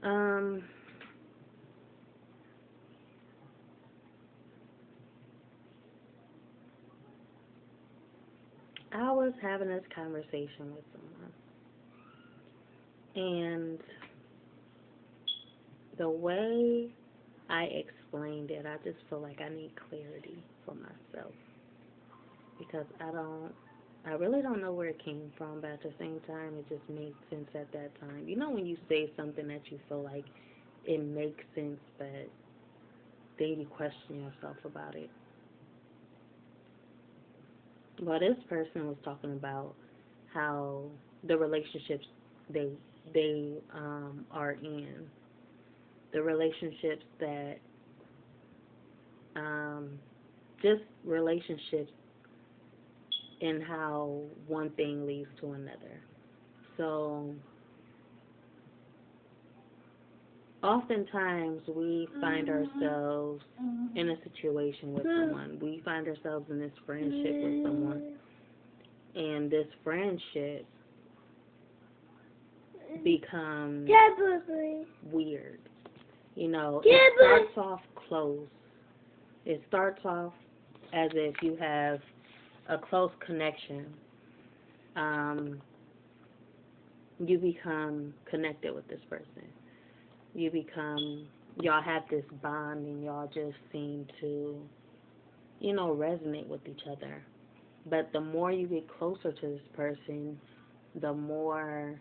Um, I was having this conversation with someone, and the way I explained it, I just feel like I need clarity for myself because I really don't know where it came from, but at the same time, it just made sense at that time. You know, when you say something that you feel like it makes sense, but then you question yourself about it. Well, this person was talking about how the relationships they they are in, the relationships that um, just relationships and how one thing leads to another. So oftentimes we find ourselves in a situation with someone. We find ourselves in this friendship with someone, and this friendship becomes weird. You know, it starts off close. It starts off as if you have a close connection. Um, you become connected with this person. You become, y'all have this bond and y'all just seem to, resonate with each other. But the more you get closer to this person, the more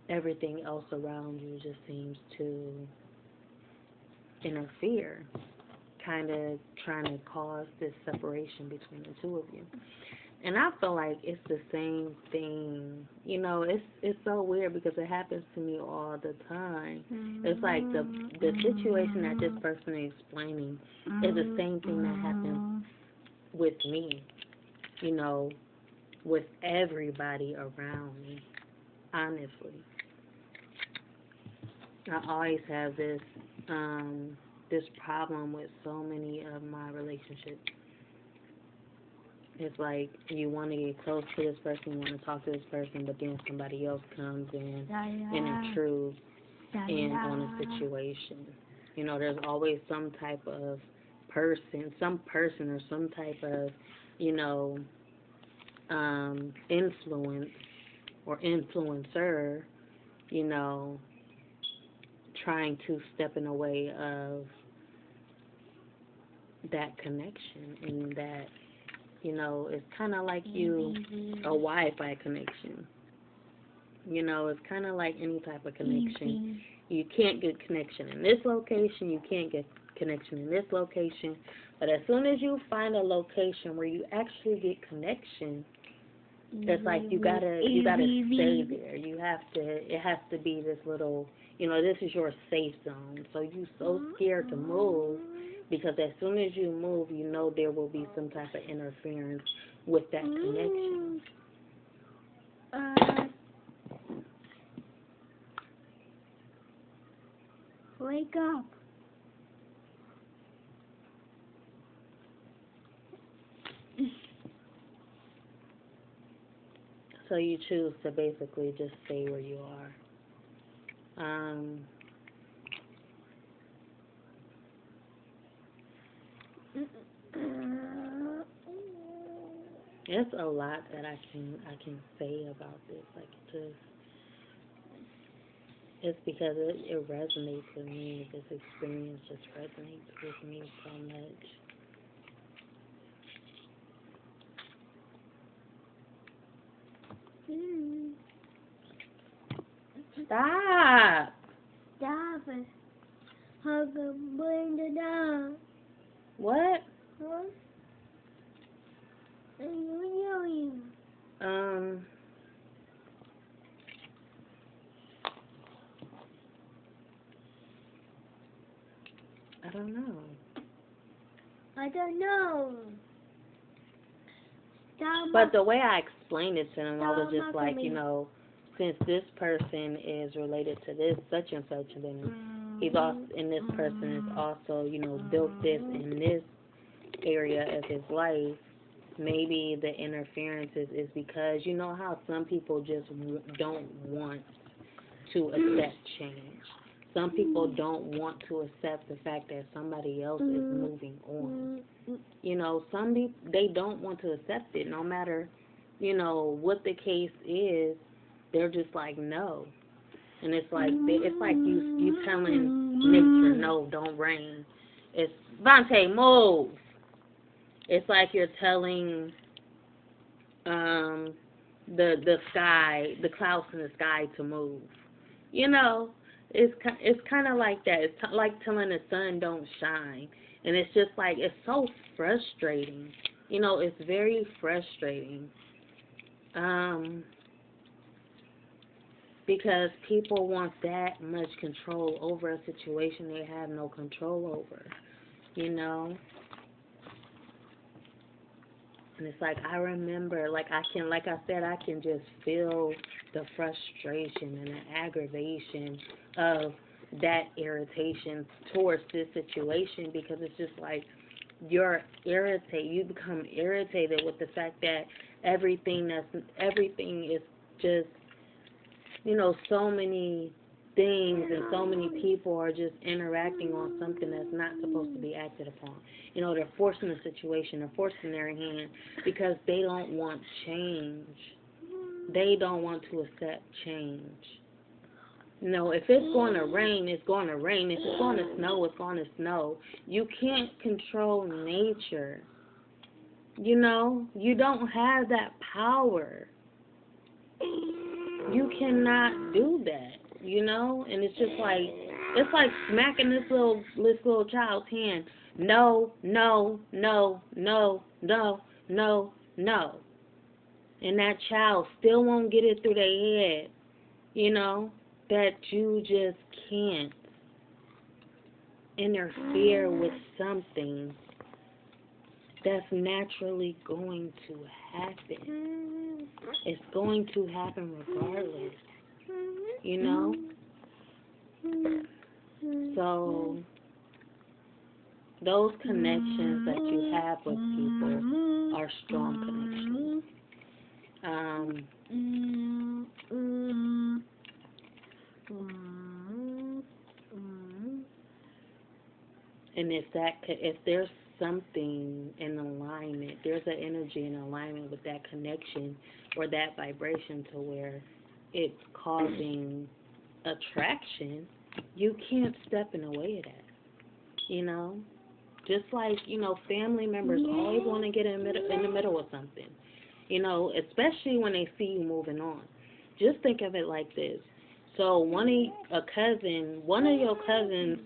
everything else around you just seems to interfere, kind of trying to cause this separation between the two of you. And I feel like it's the same thing. It's so weird because it happens to me all the time. It's like the situation that this person is explaining is the same thing that happens with me, you know, with everybody around me, honestly. I always have this problem with so many of my relationships. It's like you want to get close to this person, you want to talk to this person, but then somebody else comes in and intrudes in on a situation. There's always some type of person or some type of, you know, influence or influencer, you know, trying to step in the way of that connection and that, it's kind of like a Wi-Fi connection. It's kind of like any type of connection. You can't get connection in this location, you can't get connection in this location, but as soon as you find a location where you actually get connection, it's like you gotta stay there. It has to be this little, this is your safe zone. So you're so scared to move because as soon as you move, there will be some type of interference with that connection. Wake up. So you choose to basically just stay where you are. There's a lot that I can say about this. Like it's because it resonates with me. This experience just resonates with me so much. Stop. Stop it. Hug and bring the dog. What? What? You. I don't know. I don't know. Stop. But the way I explained it to him, I was just like, me. Since this person is related to this such and such, then he's also, and this person is also, built this in this area of his life. Maybe the interference is because you know how some people just don't want to accept change. Some people don't want to accept the fact that somebody else is moving on. You know, some people, they don't want to accept it, no matter, you know, what the case is. They're just like, no. And it's like you telling nature, no, don't rain. It's, Vontae, move. It's like you're telling the sky, the clouds in the sky to move. You know, it's kind of like that. It's like telling the sun don't shine. And it's just like, it's so frustrating. You know, it's very frustrating. Because people want that much control over a situation they have no control over, you know? And it's like, I remember, like I said, I can just feel the frustration and the aggravation of that irritation towards this situation, because it's just like, you become irritated with the fact that everything is just, you know, so many things and so many people are just interacting on something that's not supposed to be acted upon. You know, they're forcing the situation, they're forcing their hand because they don't want change. They don't want to accept change. You know, if it's going to rain, it's going to rain. If it's going to snow, it's going to snow. You can't control nature. You know, you don't have that power. You cannot do that, you know? And it's just like, it's like smacking this little child's hand. No, no, no, no, no, no, no. And that child still won't get it through their head, you know, that you just can't interfere with something that's naturally going to happen. It's going to happen regardless, you know? So, those connections that you have with people are strong connections. And if there's something in alignment, there's an energy in alignment with that connection or that vibration to where it's causing attraction, you can't step in the way of that, you know? Just like, you know, family members always want to get in the middle of something, you know, especially when they see you moving on. Just think of it like this. So one of your cousins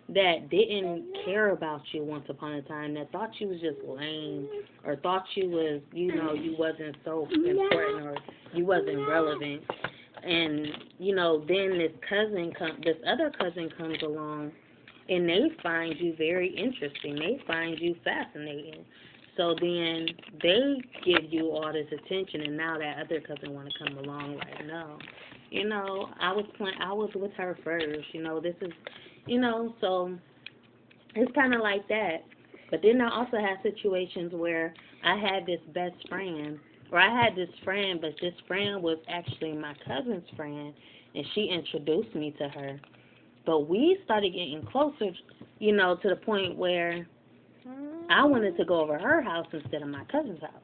that didn't care about you once upon a time, that thought you was just lame, or thought you was, you know, you wasn't so important, or you wasn't relevant, and, you know, then this other cousin comes along, and they find you very interesting, they find you fascinating, so then they give you all this attention, and now that other cousin want to come along, like, no, you know, I was with her first, you know, this is, you know, so it's kind of like that. But then I also had situations where I had this best friend, or I had this friend, but this friend was actually my cousin's friend, and she introduced me to her. But we started getting closer, you know, to the point where I wanted to go over her house instead of my cousin's house.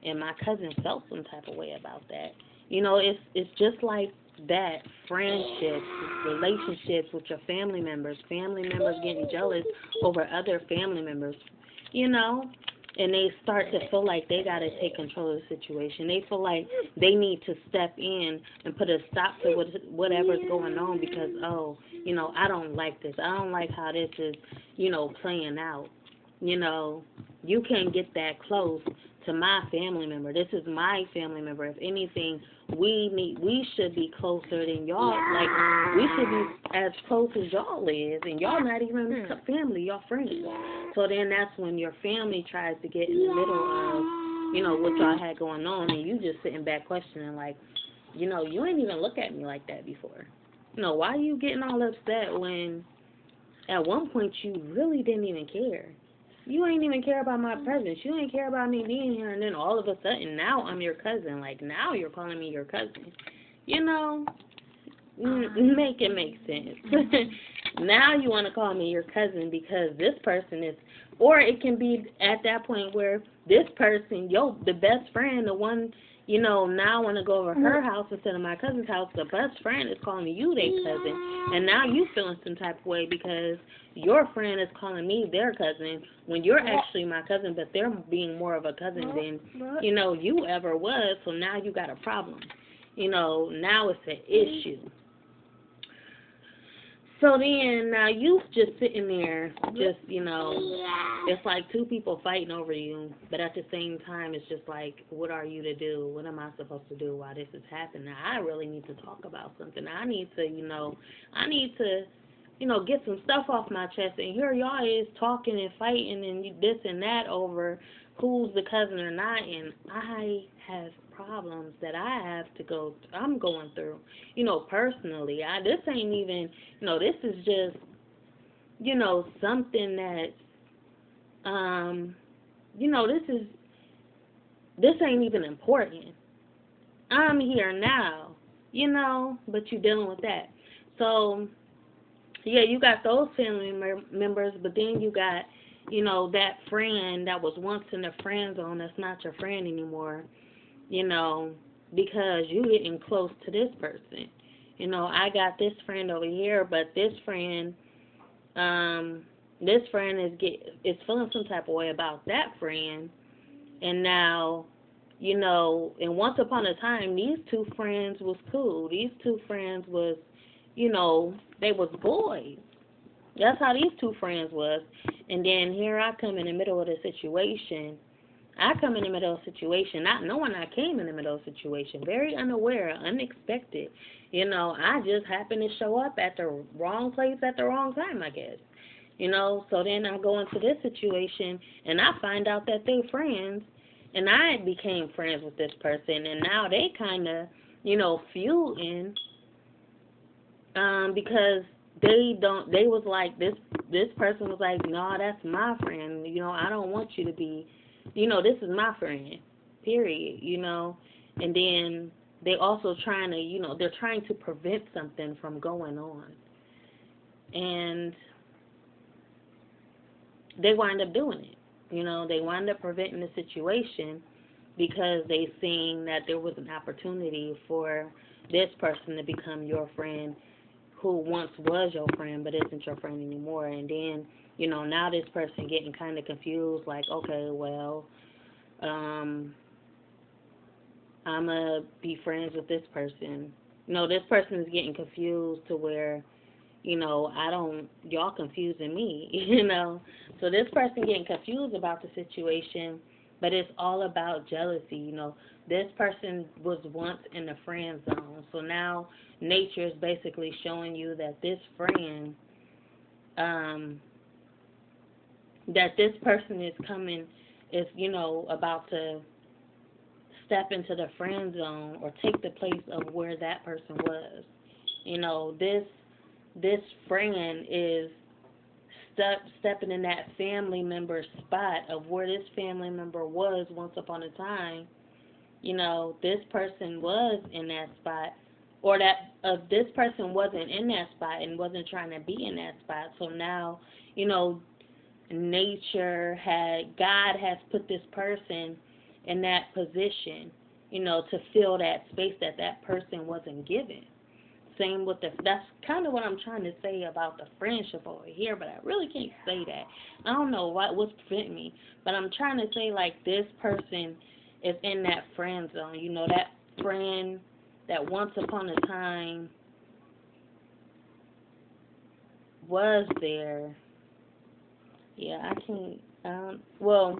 And my cousin felt some type of way about that. You know, it's just like that, friendships, relationships with your family members getting jealous over other family members, you know, and they start to feel like they got to take control of the situation. They feel like they need to step in and put a stop to whatever's going on because, oh, you know, I don't like this. I don't like how this is, you know, playing out. You know, you can't get that close to my family member. This is my family member. If anything, we should be closer than y'all. Like, we should be as close as y'all is, and y'all not even family, y'all friends. So then that's when your family tries to get in the middle of, you know, what y'all had going on, and you just sitting back questioning, like, you know, you ain't even look at me like that before. You know, why are you getting all upset when at one point you really didn't even care? You ain't even care about my presence. You ain't care about me being here, and then all of a sudden, now I'm your cousin. Like, now you're calling me your cousin. You know, Make it make sense. Now you want to call me your cousin because this person is, or it can be at that point where this person, the best friend, the one, now I want to go over her house instead of my cousin's house. The best friend is calling you their cousin, and now you feeling some type of way because your friend is calling me their cousin when you're actually my cousin, but they're being more of a cousin than, you ever was, so now you got a problem. Now it's an issue. So then, now you just sitting there, it's like two people fighting over you, but at the same time, it's just like, what are you to do? What am I supposed to do while this is happening? I really need to talk about something. I need to, get some stuff off my chest, and here y'all is talking and fighting and this and that over who's the cousin or not, and I have problems that I'm going through, personally. This ain't even, this is just, something that, this ain't even important. I'm here now, but you're dealing with that. So, yeah, you got those family members, but then you got, that friend that was once in the friend zone that's not your friend anymore, because you getting close to this person. I got this friend over here, but this friend is feeling some type of way about that friend, and now, and once upon a time, these two friends was cool. These two friends was, they was boys. That's how these two friends was. And then here I come in the middle of the situation. Not knowing I came in the middle of the situation. Very unaware, unexpected. I just happened to show up at the wrong place at the wrong time, I guess. So then I go into this situation, and I find out that they're friends, and I became friends with this person, and now they kind of, feuding, because they was like, this person was like, no, that's my friend, I don't want you to be, this is my friend, period, and then they also trying to, they're trying to prevent something from going on, and they wind up doing it, they wind up preventing the situation because they seen that there was an opportunity for this person to become your friend who once was your friend but isn't your friend anymore. And then, now this person getting kind of confused, like, okay, well, I'm going to be friends with this person. This person is getting confused to where, y'all confusing me, So this person getting confused about the situation, but it's all about jealousy, This person was once in the friend zone. So now nature is basically showing you that this friend, that this person is about to step into the friend zone or take the place of where that person was. This friend is stepping in that family member spot of where this family member was once upon a time. This person was in that spot, or this person wasn't in that spot and wasn't trying to be in that spot. So now, God has put this person in that position, to fill that space that person wasn't given. Same with that's kind of what I'm trying to say about the friendship over here, but I really can't say that. I don't know what's preventing me, but I'm trying to say, like, this person is in that friend zone, that friend that once upon a time was there. Yeah, I can't, well,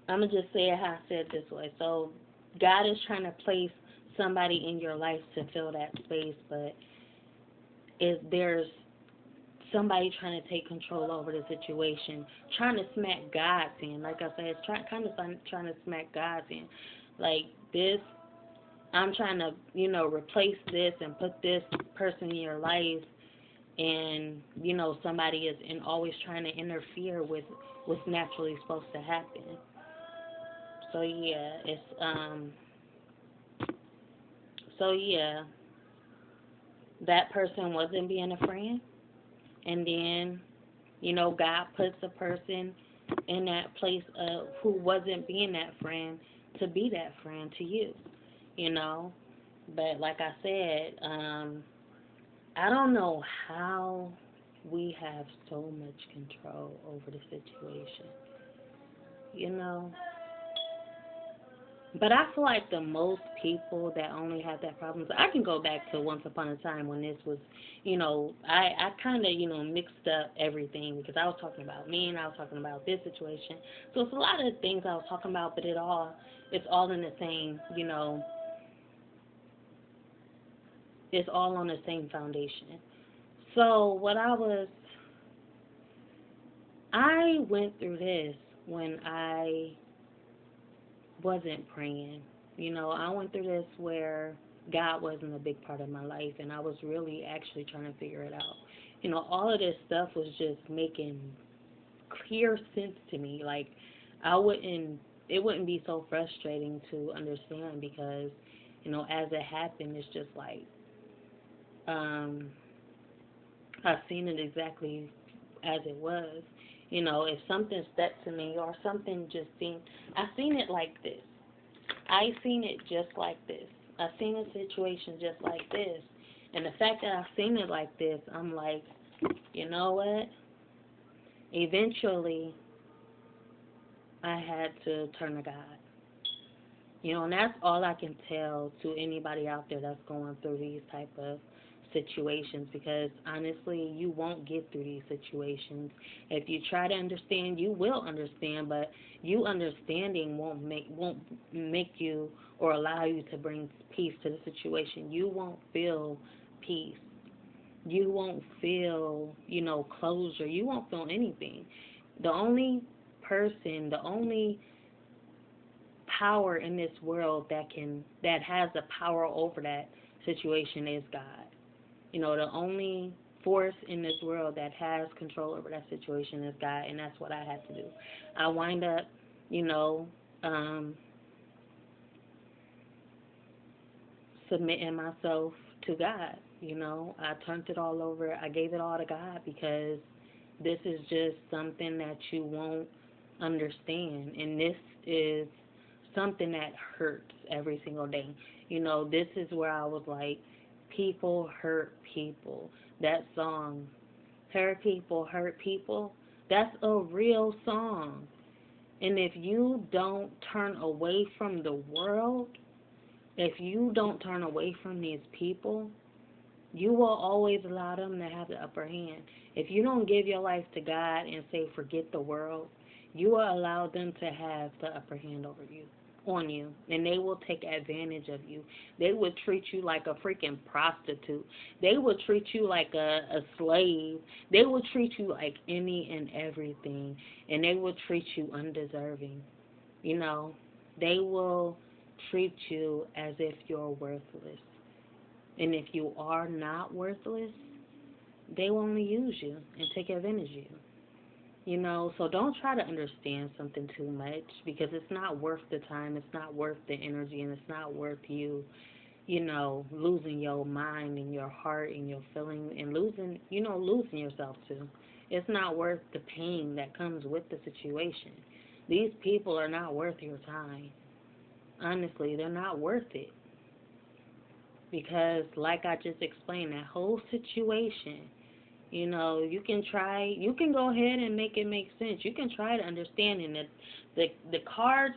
I'm going to just say it how I said it this way. So God is trying to place somebody in your life to fill that space, but there's somebody trying to take control over the situation, trying to smack God's in. Like I said, it's trying to smack God's in. Like this, I'm trying to, replace this and put this person in your life, and, somebody is always trying to interfere with what's naturally supposed to happen. So yeah, that person wasn't being a friend, and then, God puts a person in that place of who wasn't being that friend to be that friend to you, But like I said, I don't know how we have so much control over the situation, But I feel like the most people that only have that problem, I can go back to once upon a time when this was, I kind of, mixed up everything because I was talking about me and I was talking about this situation. So it's a lot of things I was talking about, but it's all in the same, it's all on the same foundation. So I went through this when I wasn't praying. I went through this where God wasn't a big part of my life, and I was really actually trying to figure it out. All of this stuff was just making clear sense to me. Like, it wouldn't be so frustrating to understand because, as it happened, it's just like, I've seen it exactly as it was. If something said to me or something just seemed, I seen it like this. I seen it just like this. I seen a situation just like this. And the fact that I've seen it like this, I'm like, you know what? Eventually, I had to turn to God. And that's all I can tell to anybody out there that's going through these type of situations, because honestly, you won't get through these situations. If you try to understand, you will understand, but you understanding won't make you or allow you to bring peace to the situation. You won't feel peace. You won't feel, closure. You won't feel anything. The only power in this world that has the power over that situation is God. The only force in this world that has control over that situation is God, and that's what I had to do. I wind up, submitting myself to God. I turned it all over. I gave it all to God because this is just something that you won't understand, and this is something that hurts every single day. This is where I was like, people hurt people. That song, Hurt People, Hurt People, that's a real song. And if you don't turn away from the world, if you don't turn away from these people, you will always allow them to have the upper hand. If you don't give your life to God and say, forget the world, you will allow them to have the upper hand on you, and they will take advantage of you. They will treat you like a freaking prostitute. They will treat you like a slave. They will treat you like any and everything, and they will treat you undeserving. They will treat you as if you're worthless. And if you are not worthless, they will only use you and take advantage of you. So don't try to understand something too much, because it's not worth the time, it's not worth the energy, and it's not worth you, losing your mind and your heart and your feeling and losing yourself too. It's not worth the pain that comes with the situation. These people are not worth your time. Honestly, they're not worth it. Because like I just explained, that whole situation, you can go ahead and make it make sense. You can try to understand it. The cards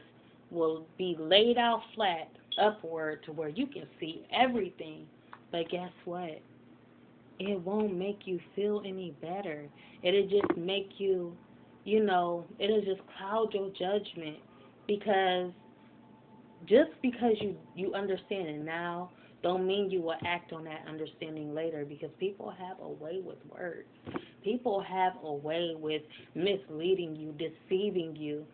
will be laid out flat upward to where you can see everything. But guess what? It won't make you feel any better. It'll just make you, it'll just cloud your judgment, because just because you understand it now don't mean you will act on that understanding later, because people have a way with words. People have a way with misleading you, deceiving you,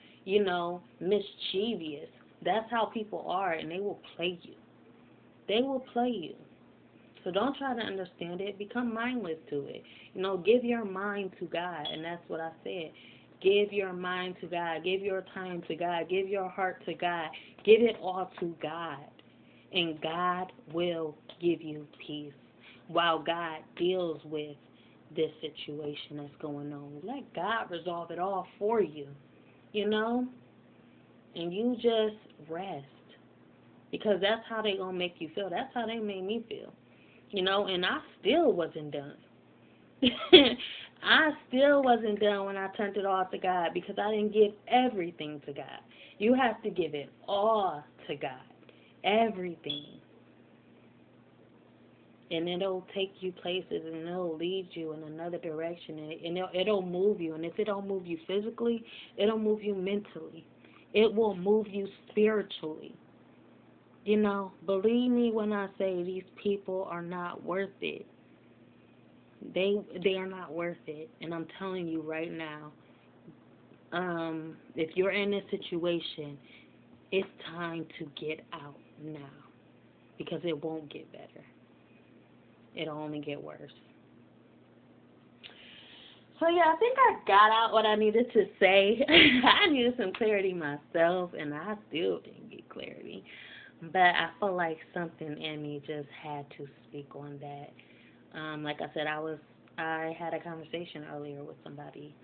mischievous. That's how people are, and they will play you. They will play you. So don't try to understand it. Become mindless to it. Give your mind to God, and that's what I said. Give your mind to God. Give your time to God. Give your heart to God. Give it all to God. And God will give you peace. while God deals with this situation that's going on. Let God resolve it all for you, you know? And you just rest. Because that's how they going to make you feel. That's how they made me feel. You know, and I still wasn't done. I still wasn't done when I turned it all to God because I didn't give everything to God. You have to give it all to God. Everything. And it'll take you places and it'll lead you in another direction. And it'll move you. And if it don't move you physically, it'll move you mentally. It will move you spiritually. You know, believe me when I say these people are not worth it. They are not worth it. And I'm telling you right now, if you're in this situation, it's time to get out now. Because it won't get better. It'll only get worse. So, yeah, I think I got out what I needed to say. I needed some clarity myself, and I still didn't get clarity. But I feel like something in me just had to speak on that. Like I said, I had a conversation earlier with somebody,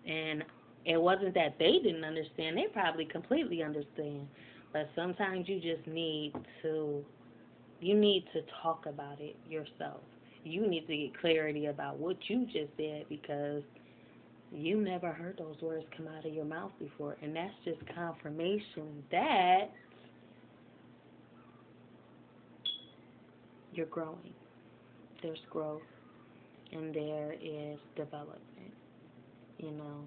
and it wasn't that they didn't understand. They probably completely understand. But sometimes you just need to talk about it yourself. You need to get clarity about what you just said because you never heard those words come out of your mouth before. And that's just confirmation that you're growing. There's growth and there is development. You know,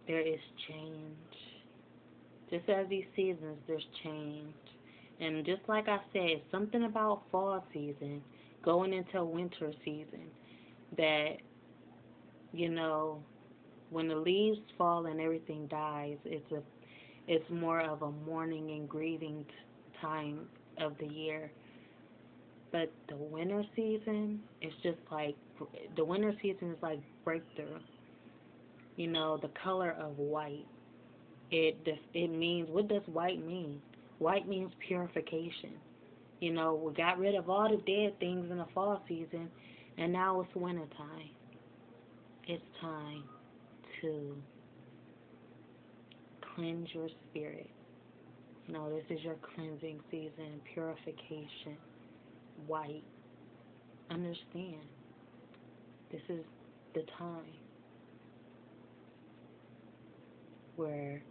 there is change. Just as these seasons, there's change. And just like I said, something about fall season, going into winter season, that, you know, when the leaves fall and everything dies, it's more of a mourning and grieving time of the year. But the winter season is just like, the winter season is like breakthrough. You know, the color of white, it means, what does white mean? White means purification. You know, we got rid of all the dead things in the fall season, and now it's winter time. It's time to cleanse your spirit. You know, this is your cleansing season, purification, white. Understand, this is the time where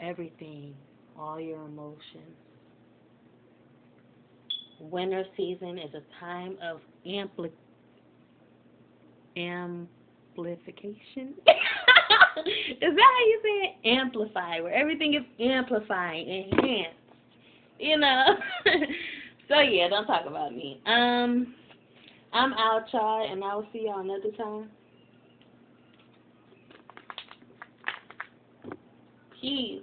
everything, all your emotions. Winter season is a time of amplification. Is that how you say it? Amplify, where everything is amplified, enhanced. You know? So, yeah, don't talk about me. I'm out, y'all, and I will see y'all another time. Peace.